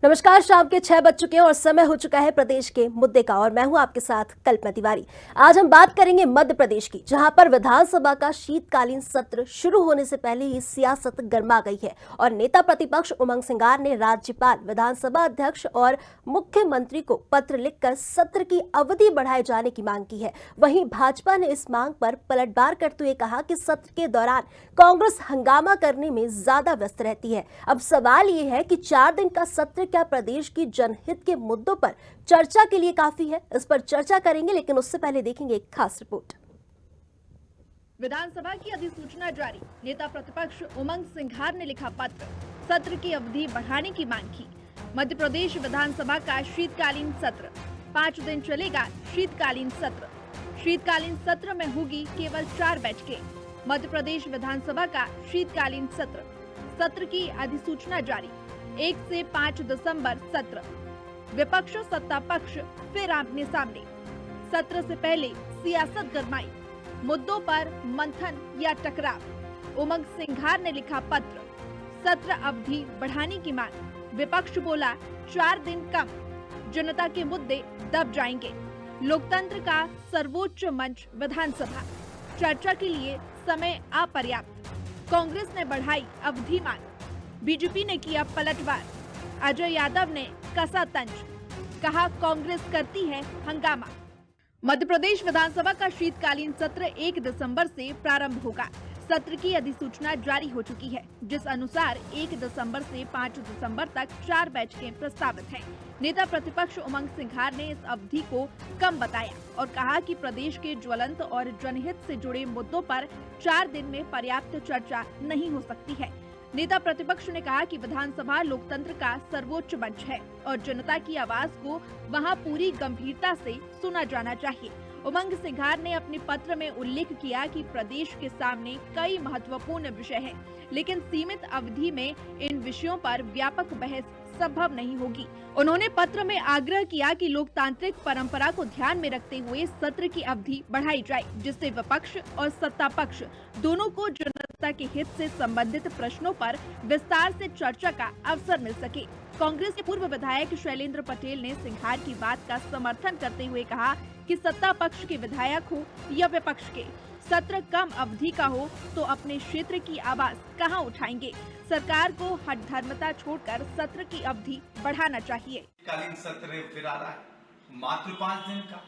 नमस्कार। शाम के 6 बज चुके हैं और समय हो चुका है प्रदेश के मुद्दे का और मैं हूं आपके साथ कल्पना तिवारी। आज हम बात करेंगे मध्य प्रदेश की, जहां पर विधानसभा का शीतकालीन सत्र शुरू होने से पहले ही सियासत गर्मा गई है और नेता प्रतिपक्ष उमंग सिंगार ने राज्यपाल, विधानसभा अध्यक्ष और मुख्यमंत्री को पत्र लिखकर सत्र की अवधि बढ़ाए जाने की मांग की है। वहीं भाजपा ने इस मांग पर पलटवार करते हुए कहा कि सत्र के दौरान कांग्रेस हंगामा करने में ज्यादा व्यस्त रहती है। अब सवाल ये है कि 4 दिन का सत्र क्या प्रदेश की जनहित के मुद्दों पर चर्चा के लिए काफी है? इस पर चर्चा करेंगे, लेकिन उससे पहले देखेंगे एक खास रिपोर्ट। विधानसभा की अधिसूचना जारी, नेता प्रतिपक्ष उमंग सिंघार ने लिखा पत्र, सत्र की अवधि बढ़ाने की मांग की। मध्य प्रदेश विधानसभा का शीतकालीन सत्र 5 दिन चलेगा। शीतकालीन सत्र में होगी केवल 4 बैठकें। मध्य प्रदेश विधानसभा का शीतकालीन सत्र की अधिसूचना जारी। 1 से 5 दिसंबर सत्र। विपक्ष और सत्ता पक्ष फिर आमने सामने। सत्र से पहले सियासत गरमाई, मुद्दों पर मंथन या टकराव। उमंग सिंघार ने लिखा पत्र, सत्र अवधि बढ़ाने की मांग। विपक्ष बोला 4 दिन कम, जनता के मुद्दे दब जाएंगे। लोकतंत्र का सर्वोच्च मंच विधानसभा, चर्चा के लिए समय अपर्याप्त। कांग्रेस ने बढ़ाई अवधि मांग। बीजेपी ने किया पलटवार। अजय यादव ने कसा तंज, कहा कांग्रेस करती है हंगामा। मध्य प्रदेश विधानसभा का शीतकालीन सत्र 1 दिसंबर से प्रारंभ होगा। सत्र की अधिसूचना जारी हो चुकी है, जिस अनुसार 1 दिसंबर से 5 दिसंबर तक 4 बैठकें प्रस्तावित हैं। नेता प्रतिपक्ष उमंग सिंघार ने इस अवधि को कम बताया और कहा कि प्रदेश के ज्वलंत और जनहित से जुड़े मुद्दों पर 4 दिन में पर्याप्त चर्चा नहीं हो सकती है। नेता प्रतिपक्ष ने कहा कि विधानसभा लोकतंत्र का सर्वोच्च मंच है और जनता की आवाज को वहां पूरी गंभीरता से सुना जाना चाहिए। उमंग सिंघार ने अपने पत्र में उल्लेख किया कि प्रदेश के सामने कई महत्वपूर्ण विषय हैं, लेकिन सीमित अवधि में इन विषयों पर व्यापक बहस संभव नहीं होगी। उन्होंने पत्र में आग्रह किया कि लोकतांत्रिक परंपरा को ध्यान में रखते हुए सत्र की अवधि बढ़ाई जाए, जिससे विपक्ष और सत्ता पक्ष दोनों को जनता के हित से संबंधित प्रश्नों पर विस्तार से चर्चा का अवसर मिल सके। कांग्रेस के पूर्व विधायक शैलेंद्र पटेल ने सिंघार की बात का समर्थन करते हुए कहा कि सत्ता पक्ष के विधायक हो या विपक्ष के, सत्र कम अवधि का हो तो अपने क्षेत्र की आवाज कहां उठाएंगे। सरकार को हठधर्मता छोड़कर सत्र की अवधि बढ़ाना चाहिए। शीतकालीन सत्र फिर आ रहा है, मात्र 5 दिन का,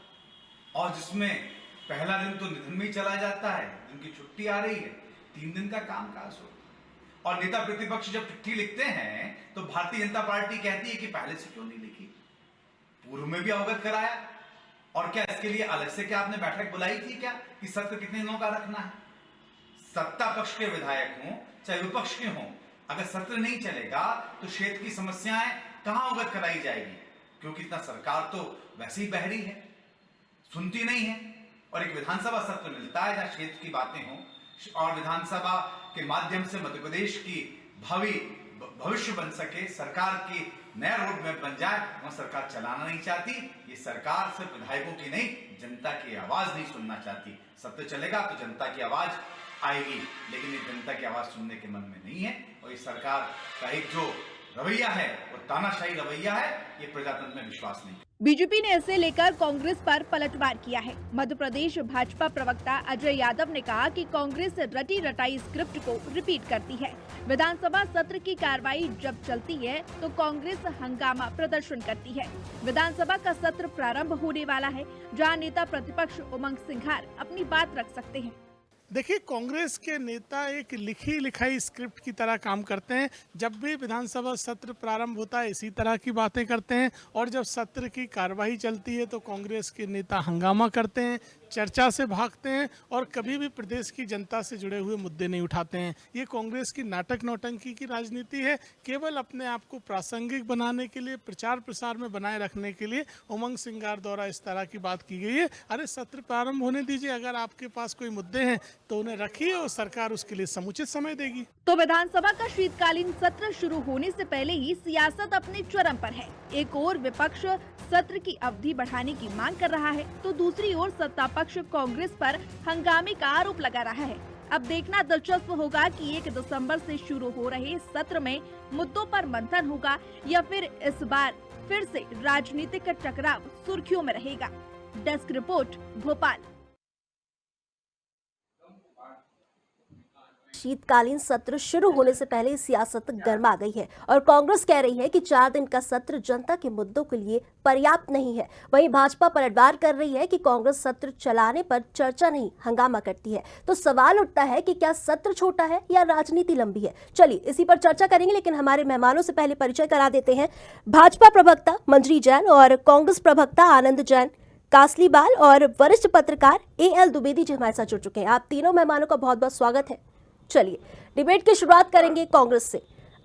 और जिसमें पहला दिन तो निधन में ही चला जाता है, जिनकी छुट्टी आ रही है। 3 दिन का कामकाज हो और नेता प्रतिपक्ष जब चिट्ठी लिखते हैं तो भारतीय जनता पार्टी कहती है कि पहले से क्यों नहीं लिखी, पूर्व में भी अवगत कराया। और क्या इसके लिए अलग से क्या आपने बैठक बुलाई थी क्या कि सत्र कितने दिनों का रखना है? सत्ता पक्ष के विधायक हों चाहे विपक्ष के हों, अगर सत्र नहीं चलेगा तो क्षेत्र की समस्याएं कहां अवगत कराई जाएगी? क्योंकि इतना सरकार तो वैसे ही बहरी है, सुनती नहीं है। और एक विधानसभा सत्र मिलता है जहां क्षेत्र की बातें हों और विधानसभा के माध्यम से मध्य प्रदेश की भविष्य बन सके, सरकार की नया रोड मैप बन जाए। वह सरकार चलाना नहीं चाहती। ये सरकार सिर्फ विधायकों की नहीं, जनता की आवाज नहीं सुनना चाहती। सत्य चलेगा तो जनता की आवाज आएगी, लेकिन ये जनता की आवाज सुनने के मन में नहीं है। और ये सरकार का एक जो रवैया है वो तानाशाही रवैया है, ये प्रजातंत्र में विश्वास नहीं। बीजेपी ने इसे लेकर कांग्रेस पर पलटवार किया है। मध्य प्रदेश भाजपा प्रवक्ता अजय यादव ने कहा कि कांग्रेस रटी रटाई स्क्रिप्ट को रिपीट करती है। विधानसभा सत्र की कार्रवाई जब चलती है तो कांग्रेस हंगामा प्रदर्शन करती है। विधानसभा का सत्र प्रारंभ होने वाला है, जहां नेता प्रतिपक्ष उमंग सिंघार अपनी बात रख सकते हैं। देखिए, कांग्रेस के नेता एक लिखी लिखाई स्क्रिप्ट की तरह काम करते हैं। जब भी विधानसभा सत्र प्रारंभ होता है इसी तरह की बातें करते हैं, और जब सत्र की कार्यवाही चलती है तो कांग्रेस के नेता हंगामा करते हैं, चर्चा से भागते हैं और कभी भी प्रदेश की जनता से जुड़े हुए मुद्दे नहीं उठाते हैं। ये कांग्रेस की नाटक नौटंकी की राजनीति है। केवल अपने आप को प्रासंगिक बनाने के लिए, प्रचार प्रसार में बनाए रखने के लिए उमंग सिंघार द्वारा इस तरह की बात की गई है। अरे सत्र प्रारंभ होने दीजिए, अगर आपके पास कोई मुद्दे हैं तो उन्हें रखिए और सरकार उसके लिए समुचित समय देगी। तो विधानसभा का शीतकालीन सत्र शुरू होने से पहले ही सियासत अपने चरम पर है। एक ओर विपक्ष सत्र की अवधि बढ़ाने की मांग कर रहा है, तो दूसरी ओर सत्ता पक्ष कांग्रेस पर हंगामे का आरोप लगा रहा है। अब देखना दिलचस्प होगा कि 1 दिसंबर से शुरू हो रहे इस सत्र में मुद्दों पर मंथन होगा या फिर इस बार फिर से राजनीतिक टकराव सुर्खियों में रहेगा। Desk report, Bhopal. शीतकालीन सत्र शुरू होने से पहले सियासत गर्मा गई है और कांग्रेस कह रही है कि 4 दिन का सत्र जनता के मुद्दों के लिए पर्याप्त नहीं है। वहीं भाजपा पलटवार कर रही है कि कांग्रेस सत्र चलाने पर चर्चा नहीं हंगामा करती है। तो सवाल उठता है कि क्या सत्र छोटा है या राजनीति लंबी है। चलिए इसी पर चर्चा करेंगे, लेकिन हमारे मेहमानों से पहले परिचय करा देते हैं। भाजपा प्रवक्ता मंजरी जैन और कांग्रेस प्रवक्ता आनंद जैन कासलीबाल और वरिष्ठ पत्रकार AL द्विवेदी जी हमारे साथ जुड़ चुके हैं। आप तीनों मेहमानों का बहुत बहुत स्वागत है। चलिए डिबेट की शुरुआत करेंगे कांग्रेस से।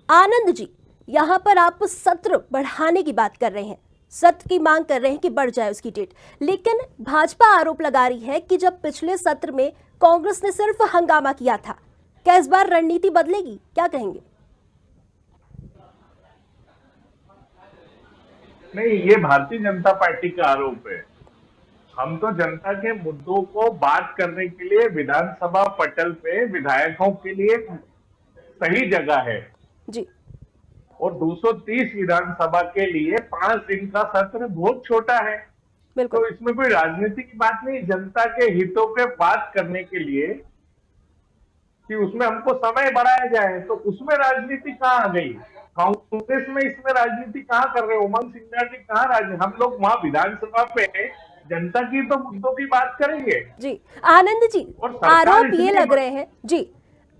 आनंद जी, यहां पर आप सत्र बढ़ाने की बात कर रहे हैं, सत्र की मांग कर रहे हैं कि बढ़ जाए उसकी डेट, लेकिन भाजपा आरोप लगा रही है कि जब पिछले सत्र में कांग्रेस ने सिर्फ हंगामा किया था, क्या इस बार रणनीति बदलेगी? क्या कहेंगे? नहीं, ये भारतीय जनता पार्टी का आरोप है। हम तो जनता के मुद्दों को बात करने के लिए विधानसभा पटल पे विधायकों के लिए सही जगह है जी। और 230 विधानसभा के लिए 5 दिन का सत्र बहुत छोटा है। बिल्कुल। तो इसमें कोई राजनीति की बात नहीं, जनता के हितों पे बात करने के लिए कि उसमें हमको समय बढ़ाया जाए, तो उसमें राजनीति कहाँ आ गई? कांग्रेस में इसमें राजनीति कहाँ कर रहे हो? उमंग सिंघार जी कहाँ राजनीति? हम लोग वहां विधानसभा पे जनता की तो मुद्दों की बात करेंगे। जी आनंद जी, आरोप ये लग रहे हैं जी,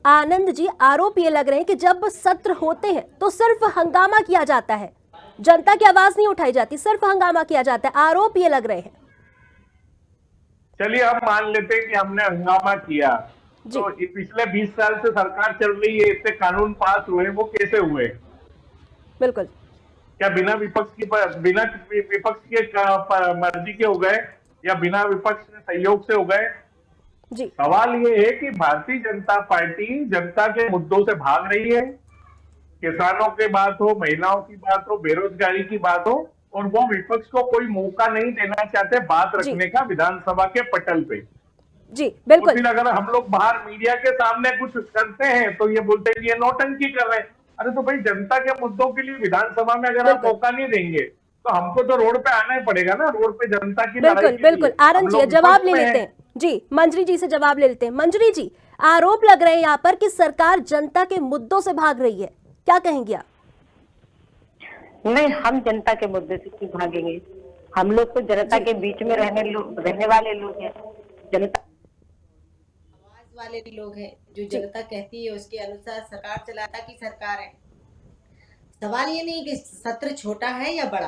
आनंद जी आरोप ये लग रहे हैं कि जब सत्र होते हैं तो सिर्फ हंगामा किया जाता है, जनता की आवाज नहीं उठाई जाती, सिर्फ हंगामा किया जाता है। आरोप ये लग रहे हैं। चलिए हम मान लेते हैं कि हमने हंगामा किया, तो पिछले 20 साल से सरकार चल रही है, इससे कानून पास हुए, वो कैसे हुए? बिल्कुल। क्या बिना विपक्ष के मर्जी के हो गए या बिना विपक्ष के सहयोग से हो गए? जी। सवाल ये है कि भारतीय जनता पार्टी जनता के मुद्दों से भाग रही है। किसानों की बात हो, महिलाओं की बात हो, बेरोजगारी की बात हो, और वो विपक्ष को कोई मौका नहीं देना चाहते बात रखने का विधानसभा के पटल पे। जी बिल्कुल। फिर अगर हम लोग बाहर मीडिया के सामने कुछ करते हैं तो ये बोलते हैं ये नौटंकी कर रहे हैं। अरे तो भाई, जनता के मुद्दों के लिए विधानसभा में अगर आप मौका नहीं देंगे तो हमको तो रोड पे आना ही पड़ेगा ना, रोड पे जनता की लड़ाई के लिए। बिल्कुल। आनंद जी जवाब ले लेते हैं जी, मंजरी जी से जवाब ले लेते हैं। मंजरी जी, आरोप लग रहे हैं यहाँ पर कि सरकार जनता के मुद्दों से भाग रही है, क्या कहेंगे आप? नहीं, हम जनता के मुद्दे से क्यों भागेंगे? हम लोग तो जनता के बीच में रहने वाले लोग हैं। जनता वाले लोग हैं, जो जनता कहती है उसके अनुसार सरकार चलाता की सरकार है। सवाल ये नहीं कि सत्र छोटा है या बड़ा,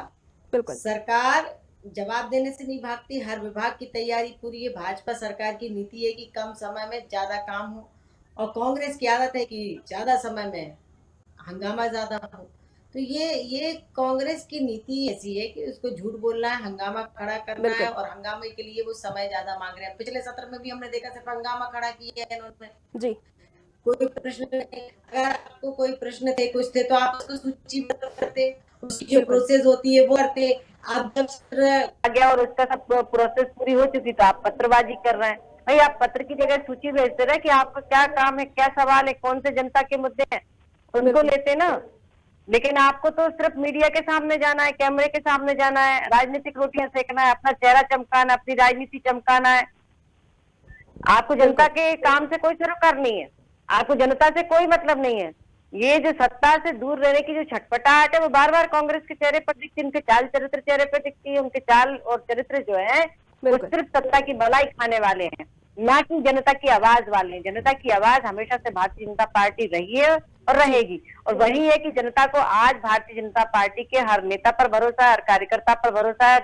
बिल्कुल। सरकार जवाब देने से नहीं भागती, हर विभाग की तैयारी पूरी है। भाजपा सरकार की नीति है कि कम समय में ज्यादा काम हो, और कांग्रेस की आदत है कि ज्यादा समय में हंगामा ज्यादा हो। तो ये कांग्रेस की नीति ऐसी है कि उसको झूठ बोलना है, हंगामा खड़ा करना है, और हंगामे के लिए वो समय ज्यादा मांग रहे हैं। पिछले सत्र में भी हमने देखा सिर्फ हंगामा खड़ा किया है इन्होंने जी। कोई प्रश्न नहीं, अगर आपको कोई प्रश्न थे, कुछ थे, तो आप उसको सूचीबद्ध करते, उसकी जो प्रोसेस होती है वो करते। आप जब सत्र आ गया और उसका सब प्रोसेस पूरी हो चुकी तो आप पत्रबाजी कर रहे हैं। भाई, आप पत्र की जगह सूची भेजते रहे कि आपका क्या काम है, क्या सवाल है, कौन से जनता के मुद्दे हैं, उनको लेते ना। लेकिन आपको तो सिर्फ मीडिया के सामने जाना है, कैमरे के सामने जाना है, राजनीतिक रोटियां सेकना है, अपना चेहरा चमकाना, अपनी राजनीति चमकाना है। आपको जनता के काम से कोई सरोकार नहीं है, आपको जनता से कोई मतलब नहीं है। ये जो सत्ता से दूर रहने की जो छटपटाहट है वो बार बार कांग्रेस के चेहरे पर दिखती है, उनके चाल चरित्र चेहरे पर दिखती है। उनके चाल और चरित्र जो है वो सिर्फ सत्ता की भलाई खाने वाले हैं, ना कि जनता की आवाज वाले हैं। जनता की आवाज हमेशा से भारतीय जनता पार्टी रही है और रहेगी, और वही है कि जनता को आज भारतीय जनता पार्टी के हर नेता पर भरोसा है, हर कार्यकर्ता पर भरोसा है,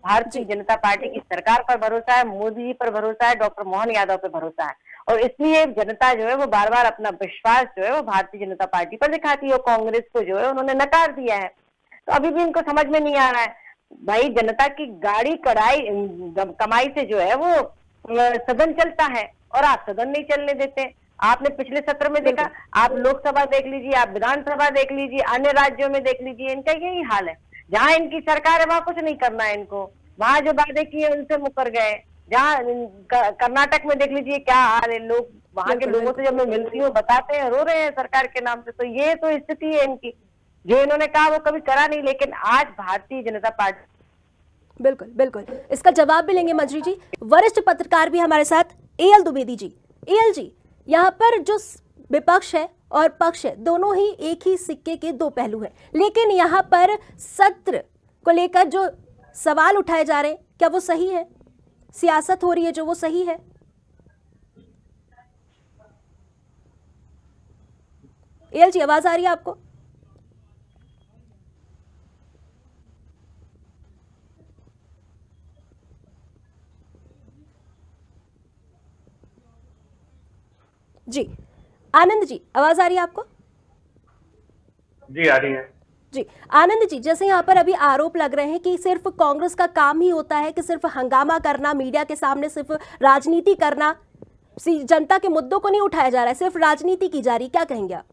भारतीय जनता पार्टी की सरकार पर भरोसा है, मोदी जी पर भरोसा है, डॉक्टर मोहन यादव पर भरोसा है। और इसलिए जनता जो है वो बार बार अपना विश्वास जो है वो भारतीय जनता पार्टी पर दिखाती है। और कांग्रेस को जो है उन्होंने नकार दिया है, तो अभी भी इनको समझ में नहीं आ रहा है। भाई, जनता की गाड़ी कमाई से जो है वो सदन चलता है, और आप सदन नहीं चलने देते। आपने पिछले सत्र में देखा, आप लोकसभा देख लीजिए, आप विधानसभा देख लीजिए, अन्य राज्यों में देख लीजिए, इनका यही हाल है। जहाँ इनकी सरकार है वहां कुछ नहीं करना है इनको, वहां जो वादे किए उनसे मुकर गए। जहाँ कर्नाटक में देख लीजिए क्या हाल है, लोग वहाँ के बिल्कुल, लोगों से जब मैं मिलती हूँ बताते हैं, रो रहे हैं सरकार के नाम से। तो ये तो स्थिति है इनकी, जो इन्होंने कहा वो कभी करा नहीं, लेकिन आज भारतीय जनता पार्टी। बिल्कुल बिल्कुल, इसका जवाब भी लेंगे मंत्री जी। वरिष्ठ पत्रकार भी हमारे साथ एएल द्विवेदी जी। एएल जी, यहाँ पर जो विपक्ष है और पक्ष है, दोनों ही एक ही सिक्के के दो पहलू हैं, लेकिन यहाँ पर सत्र को लेकर जो सवाल उठाए जा रहे हैं, क्या वो सही है? सियासत हो रही है जो, वो सही है? एएल जी, आवाज आ रही है आपको? जी आनंद जी, आवाज आ रही है आपको? जी आ रही है। जी आनंद जी, जैसे यहाँ पर अभी आरोप लग रहे हैं कि सिर्फ कांग्रेस का काम ही होता है कि सिर्फ हंगामा करना, मीडिया के सामने सिर्फ राजनीति करना, जनता के मुद्दों को नहीं उठाया जा रहा है, सिर्फ राजनीति की जा रही, क्या कहेंगे आप?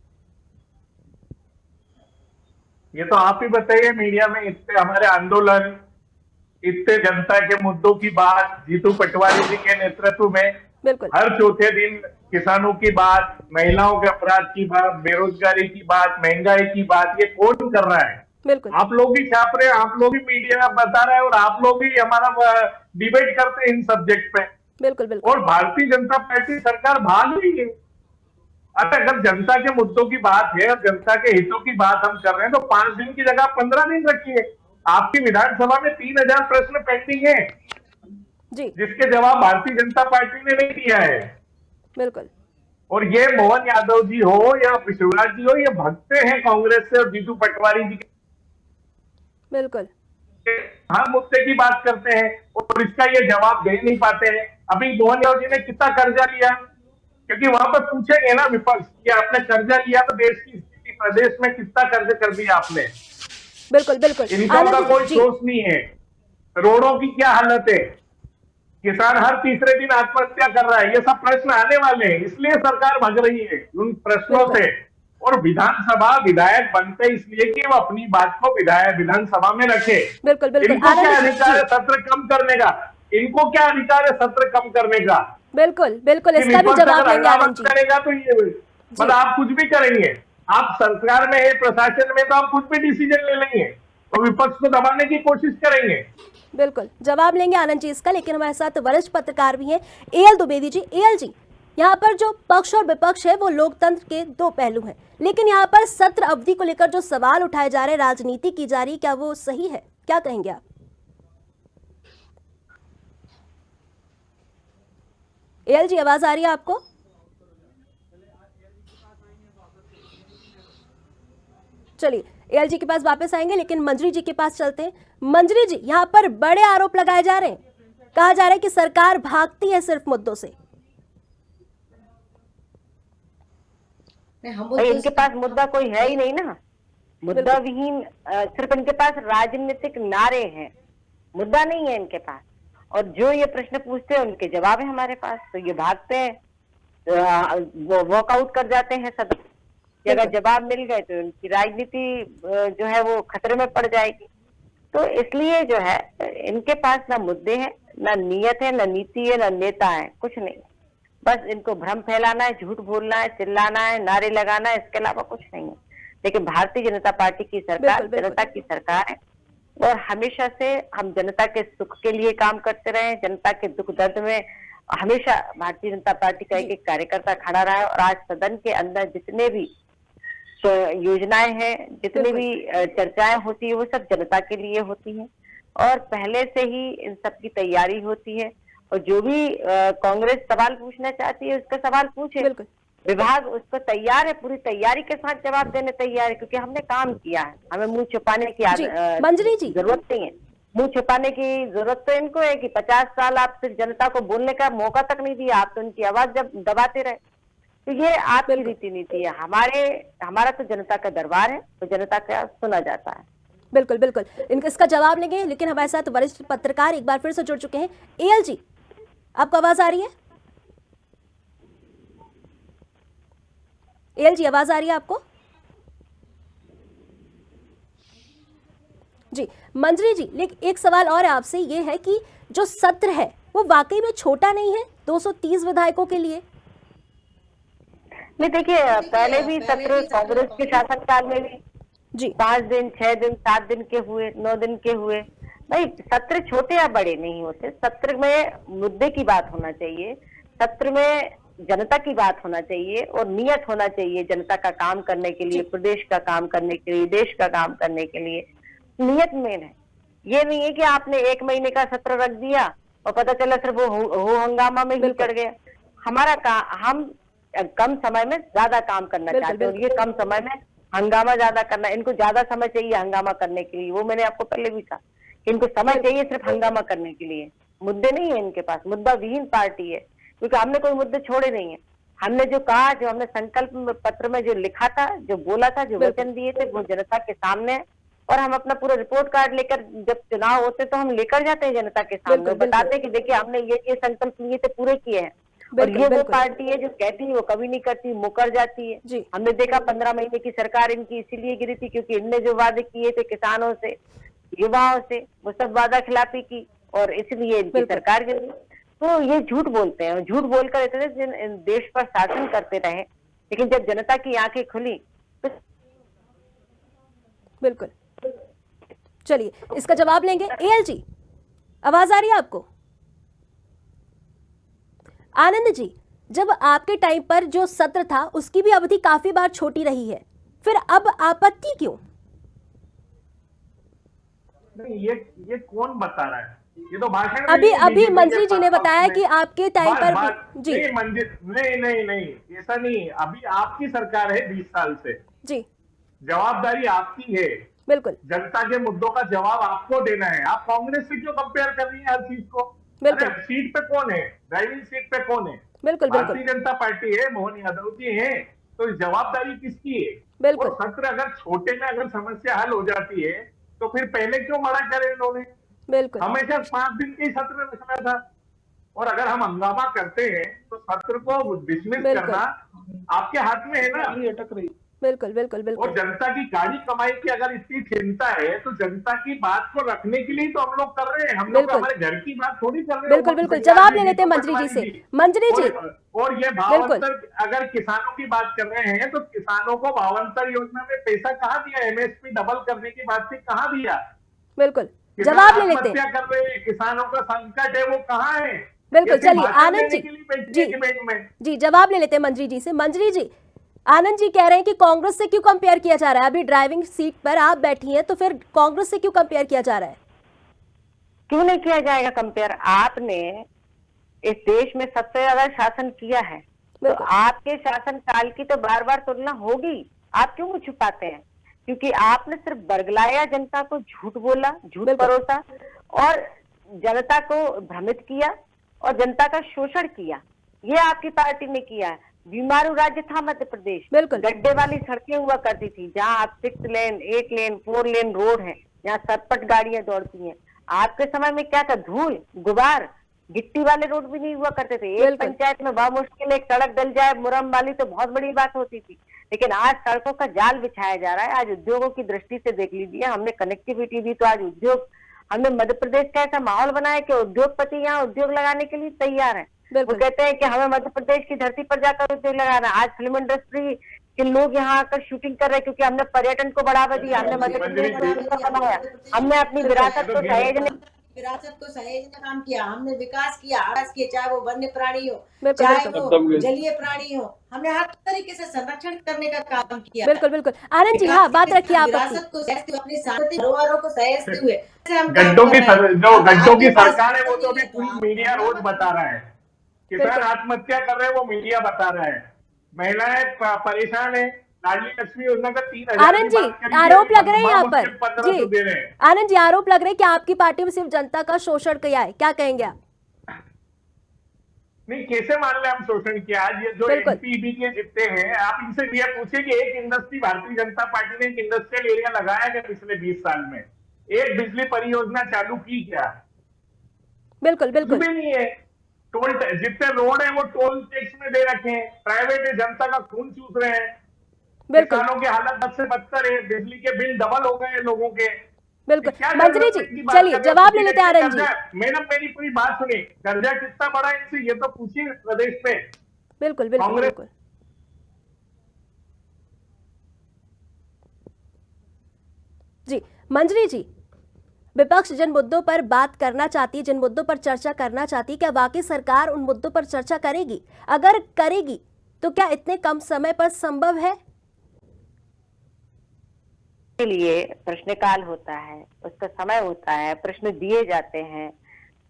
ये तो आप ही बताइए, मीडिया में इतने हमारे आंदोलन, इतने जनता के मुद्दों की बात, जीतू पटवारी जी के नेतृत्व में बिल्कुल हर चौथे दिन किसानों की बात, महिलाओं के अपराध की बात, बेरोजगारी की बात, महंगाई की बात, ये कौन कर रहा है? बिल्कुल आप लोग ही छाप रहे हैं, आप लोग ही मीडिया बता रहे हैं, और आप लोग ही हमारा डिबेट करते हैं इन सब्जेक्ट पे। बिल्कुल बिल्कुल और भारतीय जनता पार्टी सरकार भाग रही है। अच्छा, अगर जनता के मुद्दों की बात है और जनता के हितों की बात हम कर रहे हैं, तो 5 दिन की जगह 15 दिन रखिए। आपकी विधानसभा में 3000 प्रश्न पेंडिंग है, जी जिसके जवाब भारतीय जनता पार्टी ने नहीं दिया है। बिल्कुल और ये मोहन यादव जी हो या शिवराज जी हो, ये भगते हैं कांग्रेस से और जीतू पटवारी जी के, बिल्कुल हर मुद्दे की बात करते हैं और इसका ये जवाब दे नहीं पाते हैं। अभी मोहन यादव जी ने कितना कर्जा लिया, क्योंकि वहां पर पूछेंगे ना विपक्ष कि आपने कर्जा लिया तो देश की स्थिति, प्रदेश में कितना कर्ज कर दिया आपने। बिल्कुल बिल्कुल इनकम का कोई जी, सोर्स नहीं है। रोडों की क्या हालत है, किसान हर तीसरे दिन आत्महत्या कर रहा है, ये सब प्रश्न आने वाले हैं, इसलिए सरकार भाग रही है उन प्रश्नों से। और विधानसभा विधायक बनते इसलिए कि वो अपनी बात को विधानसभा में रखे। बिल्कुल बिल्कुल इनको क्या आनंद अधिकार है जी, सत्र कम करने का? इनको क्या अधिकार है सत्र कम करने का? बिल्कुल बिल्कुल, कि इसका भी विपक्ष जवाब अगर लेंगे हंगामा आनंद जी। करेगा तो ये मतलब आप कुछ भी करेंगे, आप सरकार में है, प्रशासन में, तो आप कुछ भी डिसीजन ले लेंगे और विपक्ष को दबाने की कोशिश करेंगे। बिल्कुल जवाब लेंगे आनंद जी इसका, लेकिन हमारे साथ वरिष्ठ पत्रकार भी हैं एएल द्विवेदी जी। एएल जी, यहाँ पर जो पक्ष और विपक्ष है वो लोकतंत्र के दो पहलू हैं, लेकिन यहाँ पर सत्र अवधि को लेकर जो सवाल उठाए जा रहे हैं, राजनीति की जा रही, क्या वो सही है? क्या कहेंगे आप? एएल जी, आवाज आ रही है आपको? चलिए एएल जी के पास वापस आएंगे, लेकिन मंजरी जी के पास चलते हैं। मंजरी जी, यहाँ पर बड़े आरोप लगाए जा रहे हैं, कहा जा रहा है कि सरकार भागती है सिर्फ मुद्दों से। हम भाई इनके पास मुद्दा कोई है ही नहीं ना, मुद्दा विहीन, सिर्फ इनके पास राजनीतिक नारे हैं, मुद्दा नहीं है इनके पास। और जो ये प्रश्न पूछते हैं उनके जवाब है हमारे पास, तो ये भागते हैं, वॉकआउट कर जाते हैं सदन कि अगर जवाब मिल गए तो उनकी राजनीति जो है वो खतरे में पड़ जाएगी। तो इसलिए जो है इनके पास ना मुद्दे हैं, ना नीयत है, ना नीति है, ना नेता है, कुछ नहीं। बस इनको भ्रम फैलाना है, झूठ बोलना है, चिल्लाना है, नारे लगाना है, इसके अलावा कुछ नहीं है। लेकिन भारतीय जनता पार्टी की सरकार जनता की सरकार है और हमेशा से हम जनता के सुख के लिए काम करते रहे। जनता के दुख दर्द में हमेशा भारतीय जनता पार्टी का एक कार्यकर्ता खड़ा रहा है। और आज सदन के अंदर जितने भी योजनाएं हैं, जितनी भी चर्चाएं होती है, वो सब जनता के लिए होती हैं और पहले से ही इन सब की तैयारी होती है। और जो भी कांग्रेस सवाल पूछना चाहती है उसका सवाल पूछे, विभाग उसको तैयार है, पूरी तैयारी के साथ जवाब देने तैयार है, क्योंकि हमने काम किया है, हमें मुंह छुपाने की जरूरत नहीं है। मुंह छुपाने की जरूरत तो इनको है कि 50 साल आप सिर्फ जनता को बोलने का मौका तक नहीं दिया, आप तो उनकी आवाज जब दबाते रहे। तो ये आपकी रीति नीति है, हमारा तो जनता का दरबार है, तो जनता का सुना जाता है। बिल्कुल बिल्कुल, इसका जवाब लेंगे, लेकिन हमारे साथ वरिष्ठ पत्रकार एक बार फिर से जुड़ चुके हैं। एएल जी, आपको आवाज आ रही है? एएल जी, आवाज आ रही है आपको? जी मंजरी जी, लेकिन एक सवाल और आपसे ये है कि जो सत्र है वो वाकई में छोटा नहीं है 230 विधायकों के लिए? नहीं देखिए, पहले भी सत्र कांग्रेस के शासनकाल में भी जी 5 दिन, 6 दिन, 7 दिन के हुए, 9 दिन के हुए। भाई सत्र छोटे या बड़े नहीं होते, सत्र में मुद्दे की बात होना चाहिए, सत्र में जनता की बात होना चाहिए और नियत होना चाहिए जनता का काम करने के लिए, प्रदेश का काम करने के लिए, देश का काम करने के लिए। नियत मेन है। ये नहीं है कि आपने 1 महीने का सत्र रख दिया और पता चला सिर्फ वो हो हंगामा में ही चढ़ गया। हम कम समय में ज्यादा काम करना चाहते हैं और ये कम समय में हंगामा ज्यादा करना, इनको ज्यादा समय चाहिए हंगामा करने के लिए। वो मैंने आपको पहले भी कहा, इनको समय चाहिए सिर्फ हंगामा करने के लिए, मुद्दे नहीं है इनके पास, मुद्दा विहीन पार्टी है। क्योंकि हमने कोई मुद्दे छोड़े नहीं है। हमने जो कहा, जो हमने संकल्प पत्र में जो लिखा था, जो बोला था, जो वचन दिए थे, वो जनता के सामने है। और हम अपना पूरा रिपोर्ट कार्ड लेकर, जब चुनाव होते तो हम लेकर जाते हैं जनता के सामने, बताते हैं कि देखिए हमने ये संकल्प लिए थे, पूरे किए हैं। और ये वो पार्टी है जो कहती है वो कभी नहीं करती, मुकर जाती है। हमने देखा 15 महीने की सरकार इनकी इसीलिए गिरी थी क्योंकि इनने जो वादे किए थे किसानों से, युवाओं से, वो सब वादा खिलाफी की और इसलिए इनकी सरकार गिरी। तो ये झूठ बोलते हैं, झूठ बोलकर इतने दिन देश पर शासन करते रहे, लेकिन जब जनता की आंखें खुली तो बिल्कुल। चलिए इसका जवाब लेंगे। एएल जी, आवाज आ रही है आपको? आनंद जी, जब आपके टाइम पर जो सत्र था उसकी भी अवधि काफी बार छोटी रही है, फिर अब आपत्ति क्यों? नहीं, ये कौन बता रहा है? ये तो भाषण अभी मंत्री जी ने बताया कि आपके टाइम पर जी नहीं, ऐसा नहीं। अभी आपकी सरकार है 20 साल से जी, जवाबदारी आपकी है, बिल्कुल जनता के मुद्दों का जवाब आपको देना है। आप कांग्रेस से क्यों कंपेयर कर रही हैं हर चीज को? बिल्कुल। अरे सीट पे कौन है? ड्राइविंग सीट पे कौन है? बिल्कुल भारतीय जनता पार्टी है, मोहन यादव जी है। तो जवाबदारी किसकी है? बिल्कुल। और सत्र अगर छोटे में अगर समस्या हल हो जाती है तो फिर पहले क्यों मना करे इन्होंने? बिल्कुल। हमेशा 5 दिन के सत्र रखना था। और अगर हम हंगामा करते हैं तो सत्र को डिसमिस करना आपके हाथ में है ना। अटक रही। बिल्कुल बिल्कुल बिल्कुल। और जनता की गाड़ी कमाई की अगर इतनी चिंता है तो जनता की बात को रखने के लिए तो हम लोग कर रहे हैं। हम लोग हमारे घर की बात थोड़ी कर रहे हैं। बिल्कुल बिल्कुल। जवाब ले लेते हैं मंत्री जी से। मंत्री जी, और ये भावांतर, अगर किसानों की बात कर रहे हैं तो किसानों को भावांतर योजना में पैसा कहाँ दिया? एमएसपी डबल करने की बात थी, कहाँ दिया? बिल्कुल, जवाब ले लेते हैं। कर रहे हैं, किसानों का संकट है, वो कहाँ है? बिल्कुल। चलिए आनंद जी जवाब ले लेते हैं मंत्री जी से। मंत्री जी, आनंद जी कह रहे हैं कि कांग्रेस से क्यों कंपेयर किया जा रहा है? अभी ड्राइविंग सीट पर आप बैठी हैं तो फिर कांग्रेस से क्यों कंपेयर किया जा रहा है? क्यों नहीं किया जाएगा कंपेयर? आपने इस देश में सबसे ज्यादा शासन किया है, तो आपके शासन काल की तो बार बार तुलना होगी। आप क्यों मुझे छुपाते हैं? क्योंकि आपने सिर्फ बरगलाया, जनता को झूठ बोला, झूठ परोसा और जनता को भ्रमित किया और जनता का शोषण किया। ये आपकी पार्टी ने किया है। बीमारू राज्य था मध्य प्रदेश, गड्ढे वाली सड़कें हुआ करती थी, जहां आप 6 लेन, 8 लेन, 4 लेन रोड है, जहाँ सरपट गाड़ियां दौड़ती हैं। आपके समय में क्या था? धूल, गुबार, गिट्टी वाले रोड भी नहीं हुआ करते थे। एक पंचायत में बहुत मुश्किल एक सड़क डल जाए मुरम वाली तो बहुत बड़ी बात होती थी। लेकिन आज सड़कों का जाल बिछाया जा रहा है। आज उद्योगों की दृष्टि से देख लीजिए, हमने कनेक्टिविटी दी तो आज उद्योग, हमने मध्य प्रदेश का ऐसा माहौल बनाया कि उद्योगपति यहाँ उद्योग लगाने के लिए तैयार है। वो कहते हैं कि हमें मध्य प्रदेश की धरती पर जाकर उद्योग लगाना। आज फिल्म इंडस्ट्री के लोग यहाँ आकर शूटिंग कर रहे हैं क्योंकि हमने पर्यटन को बढ़ावा दिया, हमने मध्य प्रदेश को बनाया, हमने अपनी विरासत को सहेजने काम किया, हमने विकास किया, चाहे वो वन्य प्राणी हो, चाहे वो जलीय प्राणी हो, हमने हर तरीके से संरक्षण करने का काम किया। बिल्कुल बिल्कुल। आनंद जी, हाँ बात रखिए आप अपनी सांस्कृतिक धरोहरों को सहेजते हुए। गड्ढों की सरकार है वो तो अभी पूरी मीडिया रोज बता रहा है। किसान आत्महत्या कर रहे हैं वो मीडिया बता रहा है। महिलाएं परेशान है। लाडली लक्ष्मी योजना का 3,000। आनंद जी, आरोप लग रहे हैं यहाँ पर जी। आनंद जी, आरोप लग रहे हैं कि आपकी पार्टी में सिर्फ जनता का शोषण किया है, क्या कहेंगे आप? नहीं, कैसे मान ले हम शोषण किया? आज ये जो एमपी के जितने हैं, आप इनसे ये पूछिए कि एक इंडस्ट्री भारतीय जनता पार्टी ने एक इंडस्ट्रियल एरिया लगाया क्या पिछले 20 साल में? एक बिजली परियोजना चालू की क्या? बिल्कुल बिल्कुल भी नहीं है। टोल जितने रोड है वो टोल टैक्स में दे रखे हैं, प्राइवेट है, जनता का खून चूस रहे हैं। किसानों की हालत बद से बदतर है, बिजली के बिल डबल हो गए लोगों के। बिल्कुल। मंत्री जी, चलिए जवाब ले लेते हैं आनंद जी। मैडम मेरी पूरी बात सुनिए, कर्जा कितना बड़ा है इनसे ये तो पूछिए प्रदेश में। बिल्कुल बिल्कुल बिल्कुल। जी मंजरी जी, विपक्ष जिन मुद्दों पर बात करना चाहती है, जिन मुद्दों पर चर्चा करना चाहती है, क्या वाकई सरकार उन मुद्दों पर चर्चा करेगी? अगर करेगी तो क्या इतने कम समय पर संभव है? के लिए प्रश्नकाल होता है, उसका समय होता है, प्रश्न दिए जाते हैं,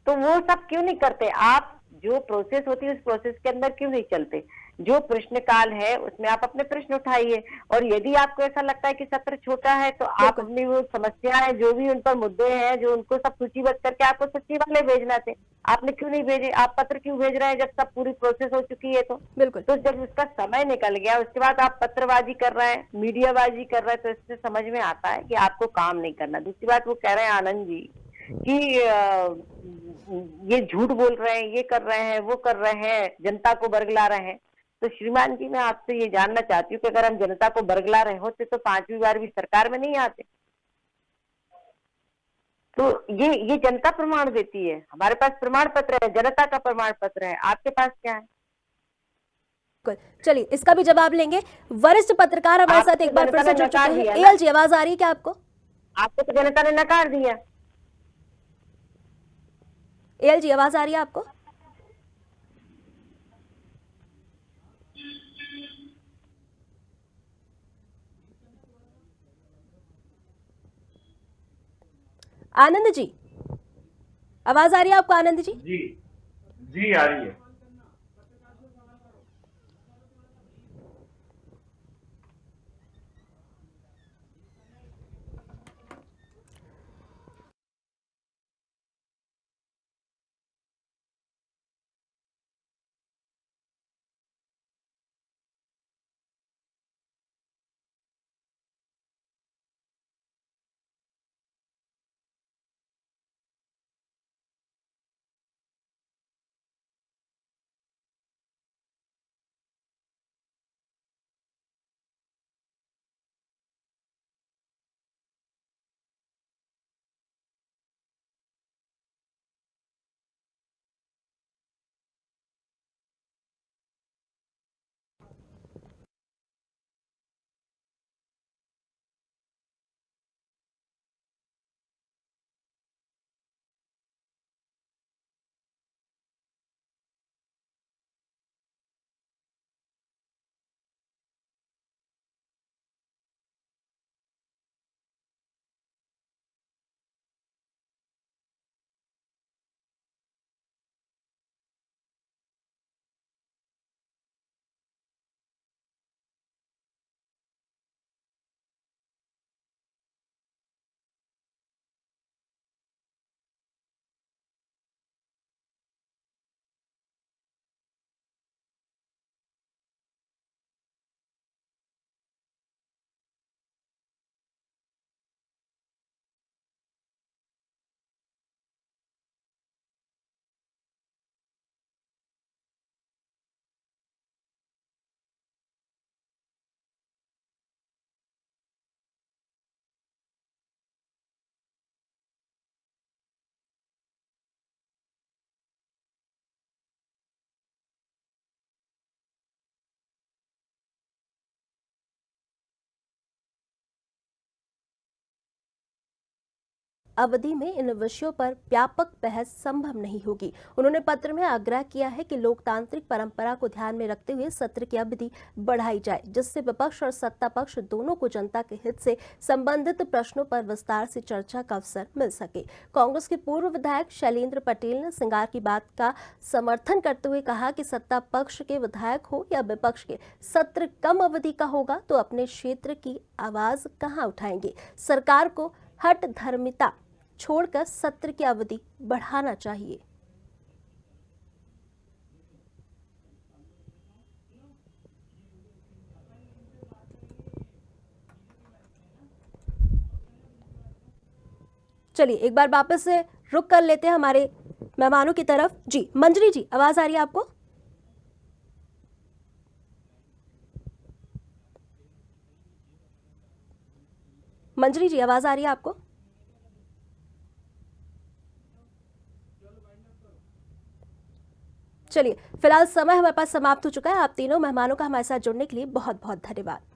तो वो सब क्यों नहीं करते? आप जो प्रोसेस होती है उस प्रोसेस के अंदर क्यों नहीं चलते? जो प्रश्नकाल है उसमें आप अपने प्रश्न उठाइए, और यदि आपको ऐसा लगता है कि सत्र छोटा है तो आप बिल्कुल। अपनी वो समस्याएं, जो भी उन पर मुद्दे हैं, जो उनको सब सूचीबद्ध करके आपको सचिवालय भेजना थे, आपने क्यों नहीं भेजे? आप पत्र क्यों भेज रहे हैं जब सब पूरी प्रोसेस हो चुकी है? बिल्कुल। तो जब उसका समय निकल गया उसके बाद आप पत्रबाजी कर रहे हैं, मीडियाबाजी कर रहे हैं, तो इससे समझ में आता है कि आपको काम नहीं करना। दूसरी बात, वो कह रहे हैं आनंद जी कि ये झूठ बोल रहे हैं, ये कर रहे हैं, वो कर रहे हैं, जनता को बरगला रहे हैं। तो श्रीमान जी, मैं आपसे ये जानना चाहती हूँ कि अगर हम जनता को बरगला रहे होते तो 5वीं बार भी सरकार में नहीं आते। तो ये जनता प्रमाण देती है। हमारे पास प्रमाण पत्र है, जनता का प्रमाण पत्र है, आपके पास क्या है? बिल्कुल। चलिए इसका भी जवाब लेंगे। वरिष्ठ पत्रकार हमारे आपको साथ एक बार फिर जनता से ने जुड़ चुके नकार हैं। दिया ना? एएल जी, आवाज आ रही है क्या आपको? आपको तो जनता ने नकार दिया। एएल जी, आवाज आ रही है आपको? आनंद जी, आवाज आ रही है आपको? आनंद जी, जी जी आ रही है। अवधि में इन विषयों पर व्यापक बहस संभव नहीं होगी। उन्होंने पत्र में आग्रह किया है कि लोकतांत्रिक परंपरा को ध्यान में रखते हुए सत्र की अवधि बढ़ाई जाए, जिससे विपक्ष और सत्ता पक्ष दोनों को जनता के हित से संबंधित प्रश्नों पर विस्तार से चर्चा का अवसर मिल सके। कांग्रेस के पूर्व विधायक शैलेंद्र पटेल ने सिंगार की बात का समर्थन करते हुए कहा कि सत्ता पक्ष के विधायक हो या विपक्ष के, सत्र कम अवधि का होगा तो अपने क्षेत्र की आवाज कहां उठाएंगे। सरकार को हठ धर्मिता छोड़कर सत्र की अवधि बढ़ाना चाहिए। चलिए एक बार वापस से रुक कर लेते हैं हमारे मेहमानों की तरफ। जी मंजरी जी, आवाज आ रही है आपको? मंजरी जी, आवाज आ रही है आपको? चलिए फिलहाल समय हमारे पास समाप्त हो चुका है। आप तीनों मेहमानों का हमारे साथ जुड़ने के लिए बहुत बहुत धन्यवाद।